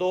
2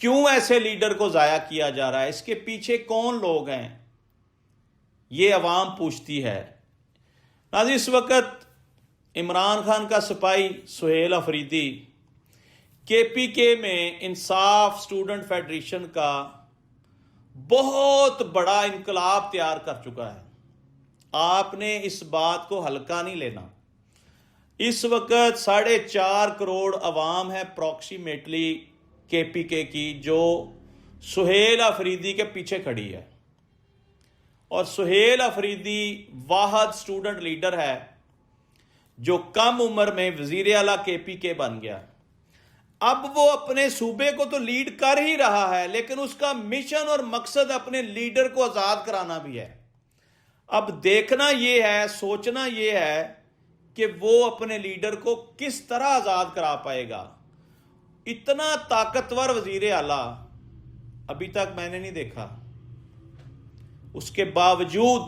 کیوں ایسے لیڈر کو ضائع کیا جا رہا ہے؟ اس کے پیچھے کون لوگ ہیں؟ یہ عوام پوچھتی ہے۔ ناظرین، اس وقت عمران خان کا سپاہی سہیل افریدی کے پی کے میں انصاف اسٹوڈنٹ فیڈریشن کا بہت بڑا انقلاب تیار کر چکا ہے۔ آپ نے اس بات کو ہلکا نہیں لینا۔ اس وقت 4.5 کروڑ عوام ہے اپروکسیمیٹلی کے پی کے کی، جو سہیل افریدی کے پیچھے کھڑی ہے، اور سہیل افریدی واحد اسٹوڈنٹ لیڈر ہے جو کم عمر میں وزیر اعلیٰ کے پی کے بن گیا۔ اب وہ اپنے صوبے کو تو لیڈ کر ہی رہا ہے، لیکن اس کا مشن اور مقصد اپنے لیڈر کو آزاد کرانا بھی ہے۔ اب دیکھنا یہ ہے، سوچنا یہ ہے کہ وہ اپنے لیڈر کو کس طرح آزاد کرا پائے گا۔ اتنا طاقتور وزیر اعلیٰ ابھی تک میں نے نہیں دیکھا۔ اس کے باوجود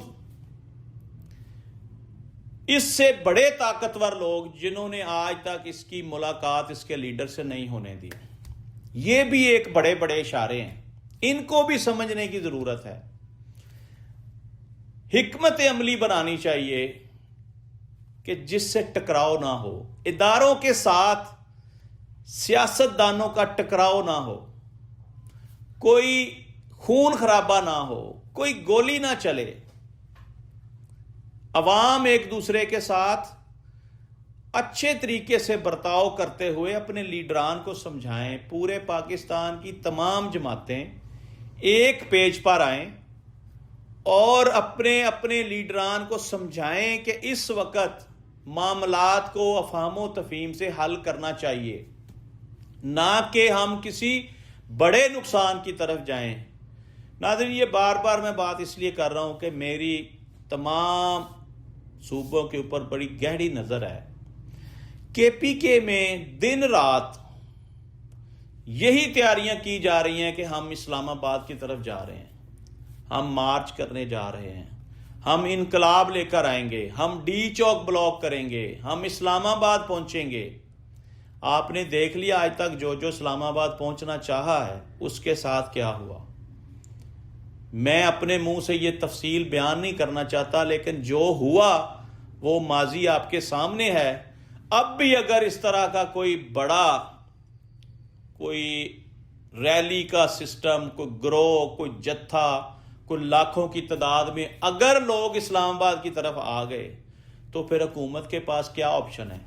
اس سے بڑے طاقتور لوگ جنہوں نے آج تک اس کی ملاقات اس کے لیڈر سے نہیں ہونے دی، یہ بھی ایک بڑے بڑے اشارے ہیں، ان کو بھی سمجھنے کی ضرورت ہے۔ حکمت عملی بنانی چاہیے کہ جس سے ٹکراؤ نہ ہو، اداروں کے ساتھ سیاستدانوں کا ٹکراؤ نہ ہو، کوئی خون خرابہ نہ ہو، کوئی گولی نہ چلے، عوام ایک دوسرے کے ساتھ اچھے طریقے سے برتاؤ کرتے ہوئے اپنے لیڈران کو سمجھائیں۔ پورے پاکستان کی تمام جماعتیں ایک پیج پر آئیں اور اپنے اپنے لیڈران کو سمجھائیں کہ اس وقت معاملات کو افہام و تفہیم سے حل کرنا چاہیے، نہ کہ ہم کسی بڑے نقصان کی طرف جائیں۔ ناظرین، یہ بار بار میں بات اس لیے کر رہا ہوں کہ میری تمام صوبوں کے اوپر بڑی گہری نظر ہے۔ کے پی کے میں دن رات یہی تیاریاں کی جا رہی ہیں کہ ہم اسلام آباد کی طرف جا رہے ہیں، ہم مارچ کرنے جا رہے ہیں، ہم انقلاب لے کر آئیں گے، ہم ڈی چوک بلاک کریں گے، ہم اسلام آباد پہنچیں گے۔ آپ نے دیکھ لیا آج تک جو اسلام آباد پہنچنا چاہا ہے اس کے ساتھ کیا ہوا۔ میں اپنے منہ سے یہ تفصیل بیان نہیں کرنا چاہتا، لیکن جو ہوا وہ ماضی آپ کے سامنے ہے۔ اب بھی اگر اس طرح کا کوئی بڑا کوئی ریلی کا سسٹم، کوئی گروہ، کوئی جتھا، کوئی لاکھوں کی تعداد میں اگر لوگ اسلام آباد کی طرف آ گئے تو پھر حکومت کے پاس کیا آپشن ہے؟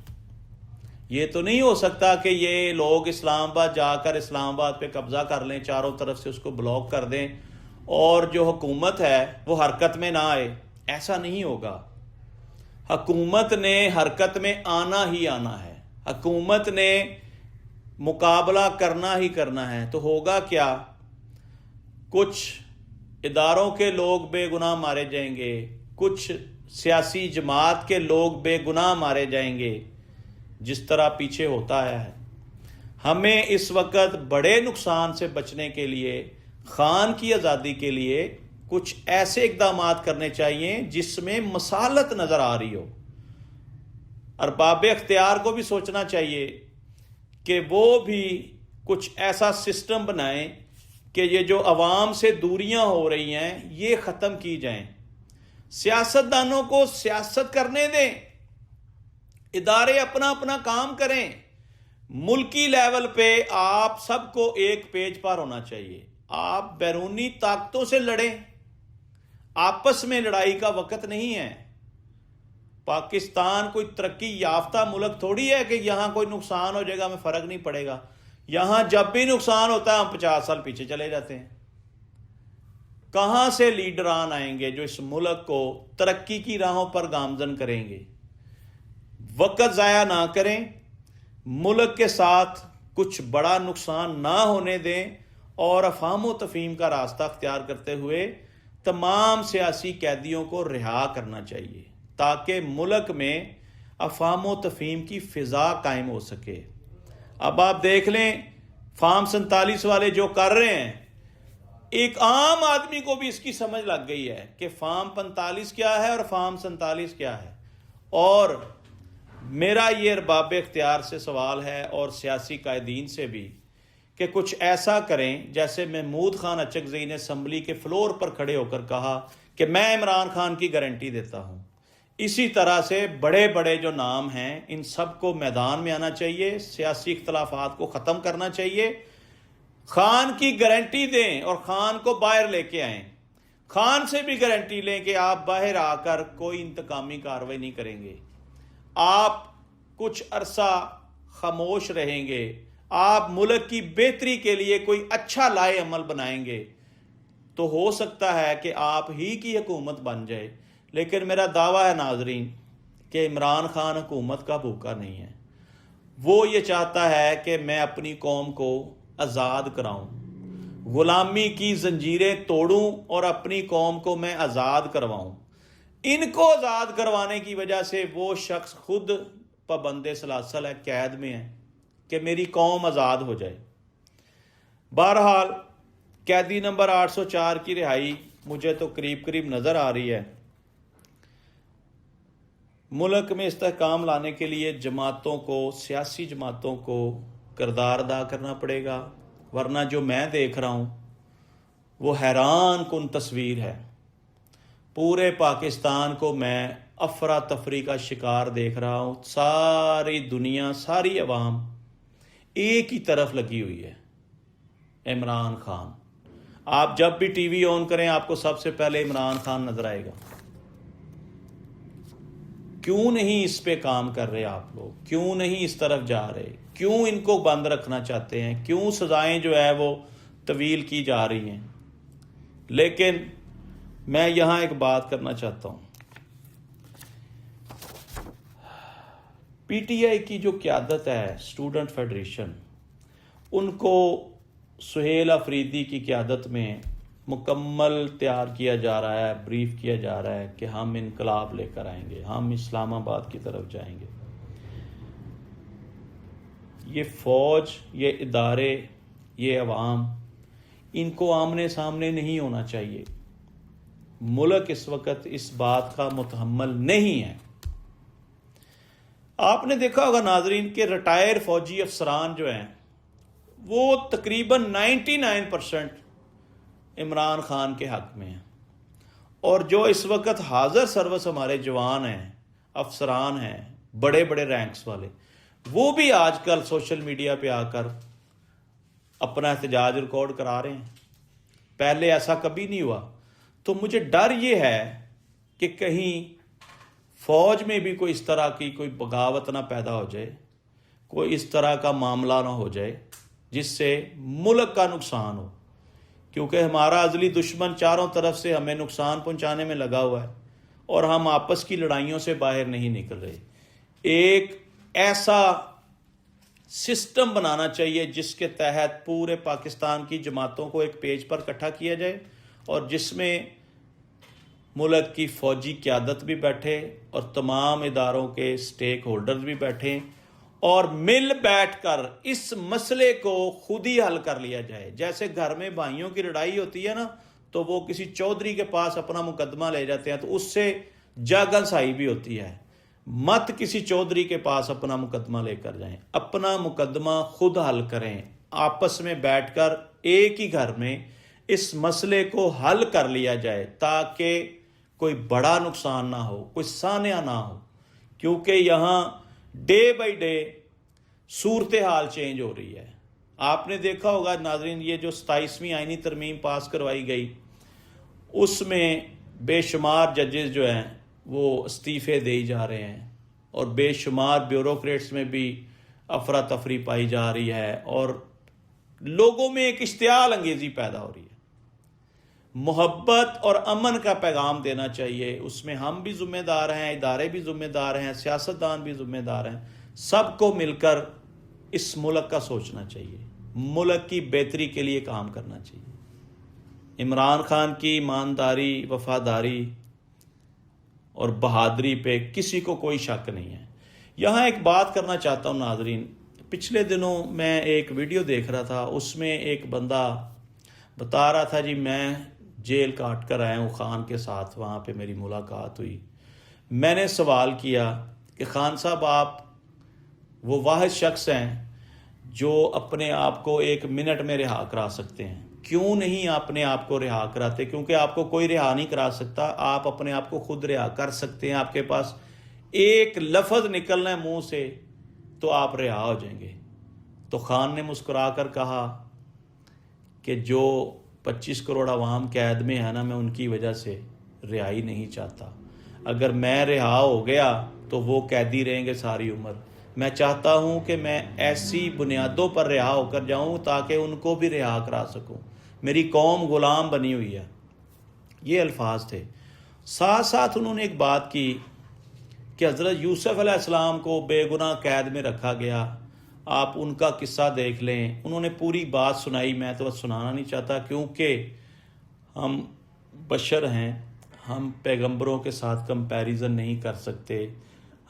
یہ تو نہیں ہو سکتا کہ یہ لوگ اسلام آباد جا کر اسلام آباد پہ قبضہ کر لیں، چاروں طرف سے اس کو بلاک کر دیں اور جو حکومت ہے وہ حرکت میں نہ آئے۔ ایسا نہیں ہوگا۔ حکومت نے حرکت میں آنا ہی آنا ہے، حکومت نے مقابلہ کرنا ہی کرنا ہے۔ تو ہوگا کیا؟ کچھ اداروں کے لوگ بے گناہ مارے جائیں گے، کچھ سیاسی جماعت کے لوگ بے گناہ مارے جائیں گے، جس طرح پیچھے ہوتا ہے۔ ہمیں اس وقت بڑے نقصان سے بچنے کے لیے، خان کی آزادی کے لیے کچھ ایسے اقدامات کرنے چاہیے جس میں مصالحت نظر آ رہی ہو۔ ارباب اختیار کو بھی سوچنا چاہیے کہ وہ بھی کچھ ایسا سسٹم بنائیں کہ یہ جو عوام سے دوریاں ہو رہی ہیں یہ ختم کی جائیں۔ سیاستدانوں کو سیاست کرنے دیں، ادارے اپنا اپنا کام کریں۔ ملکی لیول پہ آپ سب کو ایک پیج پر ہونا چاہیے۔ آپ بیرونی طاقتوں سے لڑیں، آپس میں لڑائی کا وقت نہیں ہے۔ پاکستان کوئی ترقی یافتہ ملک تھوڑی ہے کہ یہاں کوئی نقصان ہو جائے گا ہمیں فرق نہیں پڑے گا۔ یہاں جب بھی نقصان ہوتا ہے ہم 50 سال پیچھے چلے جاتے ہیں۔ کہاں سے لیڈران آئیں گے جو اس ملک کو ترقی کی راہوں پر گامزن کریں گے؟ وقت ضائع نہ کریں، ملک کے ساتھ کچھ بڑا نقصان نہ ہونے دیں اور افہام و تفہیم کا راستہ اختیار کرتے ہوئے تمام سیاسی قیدیوں کو رہا کرنا چاہیے تاکہ ملک میں افہام و تفہیم کی فضا قائم ہو سکے۔ اب آپ دیکھ لیں فارم 47 والے جو کر رہے ہیں، ایک عام آدمی کو بھی اس کی سمجھ لگ گئی ہے کہ فارم 45 کیا ہے اور فارم 47 کیا ہے۔ اور میرا یہ ارباب اختیار سے سوال ہے اور سیاسی قائدین سے بھی کہ کچھ ایسا کریں جیسے محمود خان اچکزئی نے اسمبلی کے فلور پر کھڑے ہو کر کہا کہ میں عمران خان کی گارنٹی دیتا ہوں. اسی طرح سے بڑے بڑے جو نام ہیں ان سب کو میدان میں آنا چاہیے، سیاسی اختلافات کو ختم کرنا چاہیے، خان کی گارنٹی دیں اور خان کو باہر لے کے آئیں. خان سے بھی گارنٹی لیں کہ آپ باہر آ کر کوئی انتقامی کارروائی نہیں کریں گے، آپ کچھ عرصہ خاموش رہیں گے، آپ ملک کی بہتری کے لیے کوئی اچھا لائے عمل بنائیں گے تو ہو سکتا ہے کہ آپ ہی کی حکومت بن جائے. لیکن میرا دعویٰ ہے ناظرین کہ عمران خان حکومت کا بھوکا نہیں ہے. وہ یہ چاہتا ہے کہ میں اپنی قوم کو آزاد کراؤں، غلامی کی زنجیریں توڑوں اور اپنی قوم کو میں آزاد کرواؤں. ان کو آزاد کروانے کی وجہ سے وہ شخص خود پابند سلاسل ہے، قید میں ہے کہ میری قوم آزاد ہو جائے. بہرحال قیدی نمبر 804 کی رہائی مجھے تو قریب نظر آ رہی ہے. ملک میں استحکام لانے کے لیے جماعتوں کو، سیاسی جماعتوں کو کردار ادا کرنا پڑے گا، ورنہ جو میں دیکھ رہا ہوں وہ حیران کن تصویر ہے. پورے پاکستان کو میں افراتفری کا شکار دیکھ رہا ہوں. ساری دنیا، ساری عوام ایک ہی طرف لگی ہوئی ہے، عمران خان. آپ جب بھی ٹی وی آن کریں آپ کو سب سے پہلے عمران خان نظر آئے گا. کیوں نہیں اس پہ کام کر رہے آپ لوگ؟ کیوں نہیں اس طرف جا رہے؟ کیوں ان کو بند رکھنا چاہتے ہیں؟ کیوں سزائیں جو ہے وہ طویل کی جا رہی ہیں؟ لیکن میں یہاں ایک بات کرنا چاہتا ہوں. پی ٹی آئی کی جو قیادت ہے اسٹوڈنٹ فیڈریشن، ان کو سہیل آفریدی کی قیادت میں مکمل تیار کیا جا رہا ہے، بریف کیا جا رہا ہے کہ ہم انقلاب لے کر آئیں گے، ہم اسلام آباد کی طرف جائیں گے. یہ فوج، یہ ادارے، یہ عوام، ان کو آمنے سامنے نہیں ہونا چاہیے. ملک اس وقت اس بات کا متحمل نہیں ہے. آپ نے دیکھا ہوگا ناظرین کہ ریٹائر فوجی افسران جو ہیں وہ تقریباً 99% عمران خان کے حق میں ہیں، اور جو اس وقت حاضر سروس ہمارے جوان ہیں، افسران ہیں، بڑے بڑے رینکس والے، وہ بھی آج کل سوشل میڈیا پہ آ کر اپنا احتجاج ریکارڈ کرا رہے ہیں. پہلے ایسا کبھی نہیں ہوا. تو مجھے ڈر یہ ہے کہ کہیں فوج میں بھی کوئی اس طرح کی کوئی بغاوت نہ پیدا ہو جائے، کوئی اس طرح کا معاملہ نہ ہو جائے جس سے ملک کا نقصان ہو. کیونکہ ہمارا ازلی دشمن چاروں طرف سے ہمیں نقصان پہنچانے میں لگا ہوا ہے اور ہم آپس کی لڑائیوں سے باہر نہیں نکل رہے. ایک ایسا سسٹم بنانا چاہیے جس کے تحت پورے پاکستان کی جماعتوں کو ایک پیج پر اکٹھا کیا جائے اور جس میں ملک کی فوجی قیادت بھی بیٹھے اور تمام اداروں کے سٹیک ہولڈرز بھی بیٹھیں اور مل بیٹھ کر اس مسئلے کو خود ہی حل کر لیا جائے. جیسے گھر میں بھائیوں کی لڑائی ہوتی ہے نا، تو وہ کسی چودھری کے پاس اپنا مقدمہ لے جاتے ہیں تو اس سے جاگن سائی بھی ہوتی ہے. مت کسی چودھری کے پاس اپنا مقدمہ لے کر جائیں، اپنا مقدمہ خود حل کریں. آپس میں بیٹھ کر ایک ہی گھر میں اس مسئلے کو حل کر لیا جائے تاکہ کوئی بڑا نقصان نہ ہو، کوئی سانحہ نہ ہو. کیونکہ یہاں ڈے بائی ڈے صورتحال چینج ہو رہی ہے. آپ نے دیکھا ہوگا ناظرین، یہ جو 27ویں آئینی ترمیم پاس کروائی گئی اس میں بے شمار ججز جو ہیں وہ استعفے دے جا رہے ہیں اور بے شمار بیوروکریٹس میں بھی افراتفری پائی جا رہی ہے اور لوگوں میں ایک اشتعال انگیزی پیدا ہو رہی ہے. محبت اور امن کا پیغام دینا چاہیے. اس میں ہم بھی ذمہ دار ہیں، ادارے بھی ذمہ دار ہیں، سیاستدان بھی ذمہ دار ہیں. سب کو مل کر اس ملک کا سوچنا چاہیے، ملک کی بہتری کے لیے کام کرنا چاہیے. عمران خان کی ایمانداری، وفاداری اور بہادری پہ کسی کو کوئی شک نہیں ہے. یہاں ایک بات کرنا چاہتا ہوں ناظرین. پچھلے دنوں میں ایک ویڈیو دیکھ رہا تھا، اس میں ایک بندہ بتا رہا تھا جی میں جیل کاٹ کر آیا ہوں خان کے ساتھ، وہاں پہ میری ملاقات ہوئی. میں نے سوال کیا کہ خان صاحب آپ وہ واحد شخص ہیں جو اپنے آپ کو 1 منٹ میں رہا کرا سکتے ہیں. کیوں نہیں اپنے آپ کو رہا کراتے؟ کیونکہ آپ کو کوئی رہا نہیں کرا سکتا. آپ اپنے آپ کو خود رہا کر سکتے ہیں. آپ کے پاس ایک لفظ نکلنا ہے منہ سے تو آپ رہا ہو جائیں گے. تو خان نے مسکرا کر کہا کہ جو 25 کروڑ عوام قید میں ہے نا، میں ان کی وجہ سے رہائی نہیں چاہتا. اگر میں رہا ہو گیا تو وہ قیدی رہیں گے ساری عمر. میں چاہتا ہوں کہ میں ایسی بنیادوں پر رہا ہو کر جاؤں تاکہ ان کو بھی رہا کرا سکوں. میری قوم غلام بنی ہوئی ہے. یہ الفاظ تھے. ساتھ ساتھ انہوں نے ایک بات کی کہ حضرت یوسف علیہ السلام کو بے گناہ قید میں رکھا گیا. آپ ان کا قصہ دیکھ لیں. انہوں نے پوری بات سنائی. میں تو بس سنانا نہیں چاہتا کیونکہ ہم بشر ہیں. ہم پیغمبروں کے ساتھ کمپیریزن نہیں کر سکتے.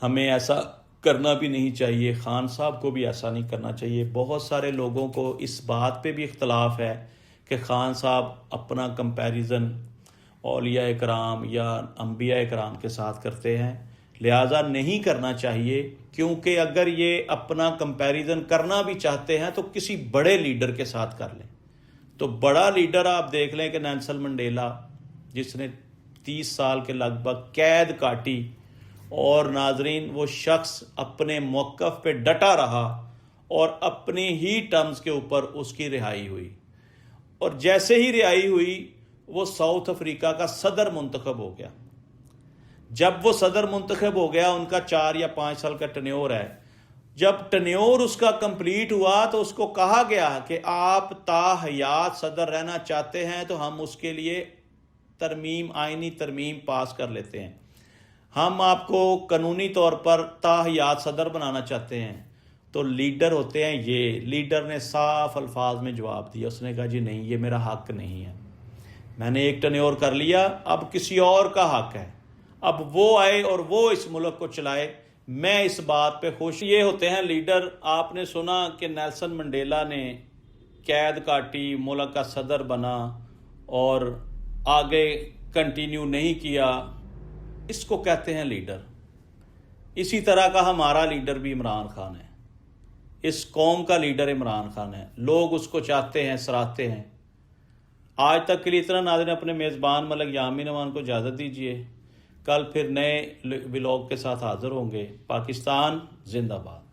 ہمیں ایسا کرنا بھی نہیں چاہیے. خان صاحب کو بھی ایسا نہیں کرنا چاہیے. بہت سارے لوگوں کو اس بات پہ بھی اختلاف ہے کہ خان صاحب اپنا کمپیریزن اولیاء اکرام یا انبیاء اکرام کے ساتھ کرتے ہیں. لہٰذا نہیں کرنا چاہیے، کیونکہ اگر یہ اپنا کمپیریزن کرنا بھی چاہتے ہیں تو کسی بڑے لیڈر کے ساتھ کر لیں. تو بڑا لیڈر آپ دیکھ لیں کہ نیلسن منڈیلا، جس نے 30 سال کے لگ بھگ قید کاٹی، اور ناظرین وہ شخص اپنے موقف پہ ڈٹا رہا اور اپنی ہی ٹرمز کے اوپر اس کی رہائی ہوئی. اور جیسے ہی رہائی ہوئی وہ ساؤتھ افریقہ کا صدر منتخب ہو گیا. جب وہ صدر منتخب ہو گیا، ان کا 4 یا 5 سال کا ٹنیور ہے. جب ٹنیور اس کا کمپلیٹ ہوا تو اس کو کہا گیا کہ آپ تا حیات صدر رہنا چاہتے ہیں تو ہم اس کے لیے آئینی ترمیم پاس کر لیتے ہیں. ہم آپ کو قانونی طور پر تا حیات صدر بنانا چاہتے ہیں. تو لیڈر ہوتے ہیں یہ. لیڈر نے صاف الفاظ میں جواب دیا. اس نے کہا جی نہیں، یہ میرا حق نہیں ہے. میں نے ایک ٹنیور کر لیا، اب کسی اور کا حق ہے. اب وہ آئے اور وہ اس ملک کو چلائے. میں اس بات پہ خوش. یہ ہوتے ہیں لیڈر. آپ نے سنا کہ نیلسن منڈیلا نے قید کاٹی، ملک کا صدر بنا اور آگے کنٹینیو نہیں کیا. اس کو کہتے ہیں لیڈر. اسی طرح کا ہمارا لیڈر بھی عمران خان ہے. اس قوم کا لیڈر عمران خان ہے. لوگ اس کو چاہتے ہیں، سراہتے ہیں. آج تک کے لیے اتنا. ناظرین، اپنے میزبان ملک یامین امان کو اجازت دیجیے. کل پھر نئے ولاگ کے ساتھ حاضر ہوں گے. پاکستان زندہ باد.